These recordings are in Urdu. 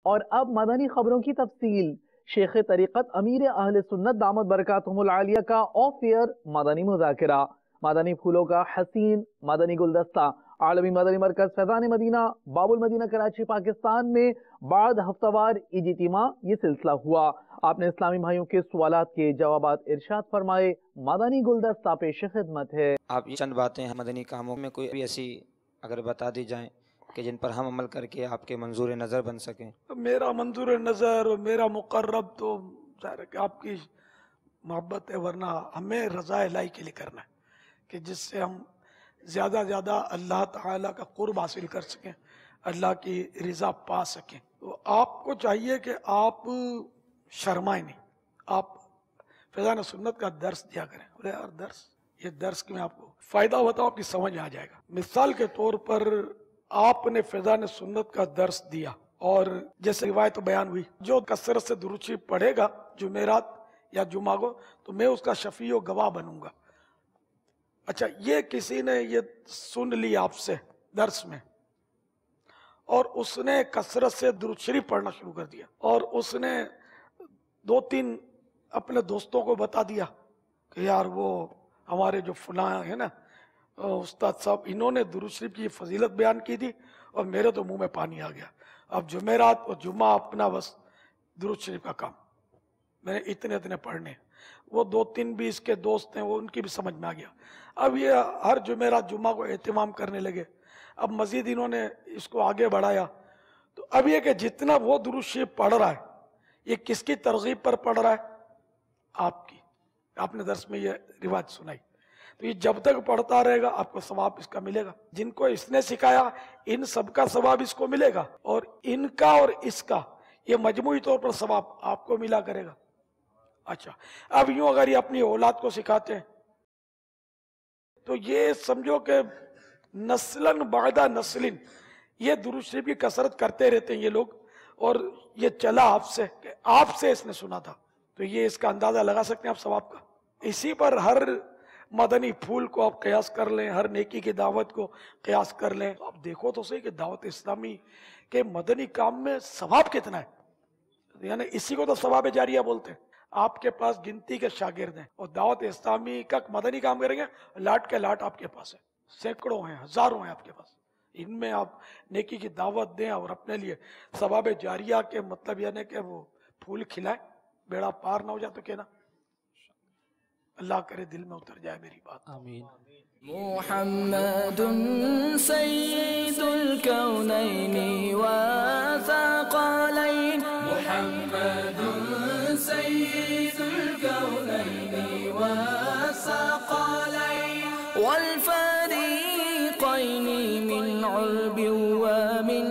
اور اب مدنی خبروں کی تفصیل۔ شیخ طریقت امیر اہل سنت دامت برکاتہم العالیہ کا آف ایئر مدنی مذاکرہ، مدنی پھولوں کا حسین مدنی گلدستہ، عالمی مدنی مرکز فیضان مدینہ باب المدینہ کراچی پاکستان میں بعد ہفتہ وار اجتماع یہ سلسلہ ہوا۔ آپ نے اسلامی بھائیوں کے سوالات کے جوابات ارشاد فرمائے۔ مدنی گلدستہ پیش خدمت ہے۔ آپ یہ چند باتیں مدنی کاموں میں کوئی بھی ایسی اگر بتا دی جائیں کہ جن پر ہم عمل کر کے آپ کے منظور نظر بن سکیں۔ میرا منظور نظر اور میرا مقرب تو ظاہر ہے کہ آپ کی محبت ہے، ورنہ ہمیں رضا الہی کے لیے کرنا ہے کہ جس سے ہم زیادہ زیادہ اللہ تعالیٰ کا قرب حاصل کر سکیں، اللہ کی رضا پا سکیں۔ تو آپ کو چاہیے کہ آپ شرمائیں نہیں، آپ فیضان سنت کا درس دیا کریں۔ بولے یار درس، یہ درس کہ میں آپ کو فائدہ بتاؤں، آپ کی سمجھ آ جائے گا۔ مثال کے طور پر آپ نے فیضان سنت کا درس دیا اور جیسے روایت بیان ہوئی، جو کثرت سے درود شریف پڑھے گا جمعرات یا جمعہ کو تو میں اس کا شفیع و گواہ بنوں گا۔ اچھا، یہ کسی نے یہ سن لی آپ سے درس میں اور اس نے کثرت سے درود شریف پڑھنا شروع کر دیا اور اس نے 2-3 اپنے دوستوں کو بتا دیا کہ یار وہ ہمارے جو فلاں ہے نا استاد صاحب، انہوں نے درود شریف کی فضیلت بیان کی تھی اور میرے تو منہ میں پانی آ گیا۔ اب جمعرات اور جمعہ اپنا بس درود شریف کا کام، میں نے اتنے پڑھنے۔ وہ 2-3 بھی اس کے دوست ہیں، وہ ان کی بھی سمجھ میں آ گیا۔ اب یہ ہر جمعرات جمعہ کو اہتمام کرنے لگے۔ اب مزید انہوں نے اس کو آگے بڑھایا، تو اب یہ کہ جتنا وہ درود شریف پڑھ رہا ہے یہ کس کی ترغیب پر پڑھ رہا ہے؟ آپ کی۔ آپ نے درس میں یہ روایت سنائی، تو یہ جب تک پڑھتا رہے گا آپ کو ثواب اس کا ملے گا۔ جن کو اس نے سکھایا ان سب کا ثواب اس کو ملے گا، اور ان کا اور اس کا یہ مجموعی طور پر ثواب آپ کو ملا کرے گا۔ اچھا، اب یوں اگر یہ اپنی اولاد کو سکھاتے ہیں تو یہ سمجھو کہ نسلاً بعد نسلن یہ درود شریف کی کثرت کرتے رہتے ہیں یہ لوگ، اور یہ چلا آپ سے کہ آپ سے اس نے سنا تھا، تو یہ اس کا اندازہ لگا سکتے ہیں آپ ثواب کا۔ اسی پر ہر مدنی پھول کو آپ قیاس کر لیں، ہر نیکی کی دعوت کو قیاس کر لیں، آپ دیکھو تو صحیح کہ دعوت اسلامی کے مدنی کام میں ثواب کتنا ہے، یعنی اسی کو تو ثواب جاریہ بولتے ہیں۔ آپ کے پاس گنتی کے شاگرد ہیں اور دعوت اسلامی کا مدنی کام کریں گے، لاٹ کے لاٹ آپ کے پاس ہے، سینکڑوں ہیں، ہزاروں ہیں آپ کے پاس۔ ان میں آپ نیکی کی دعوت دیں اور اپنے لیے ثواب جاریہ کے مطلب یعنی کہ وہ پھول کھلائیں، بیڑا پار نہ ہو جائے تو کہنا۔ اللہ کرے دل میں اتر جائے میری بات۔ آمین۔ محمد سید الکونین والثقلین، محمد سید الکونین والثقلین والفریقین من عرب ومن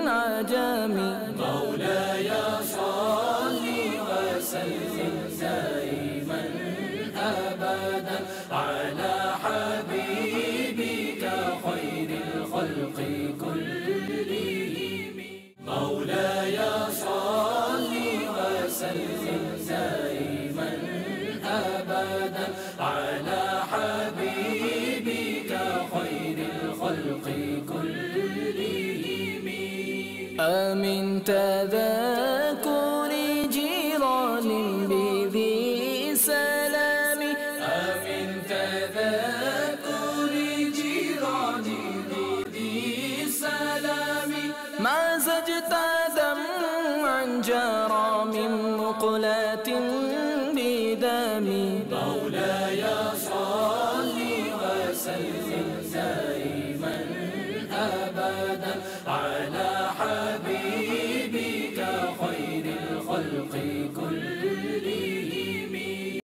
عجم، مولاي صل وسلم دائما أبدا على حبيبك خير الخلق كلهم، مولاي صل وسلم دائما أبدا على حبيبك خير الخلق كلهم، آمن تذكر جيران بذي سلام، آمن تذكر جيران بذي سلام، ما زجت دمعا جرى من مقلة بدم، مولاي صل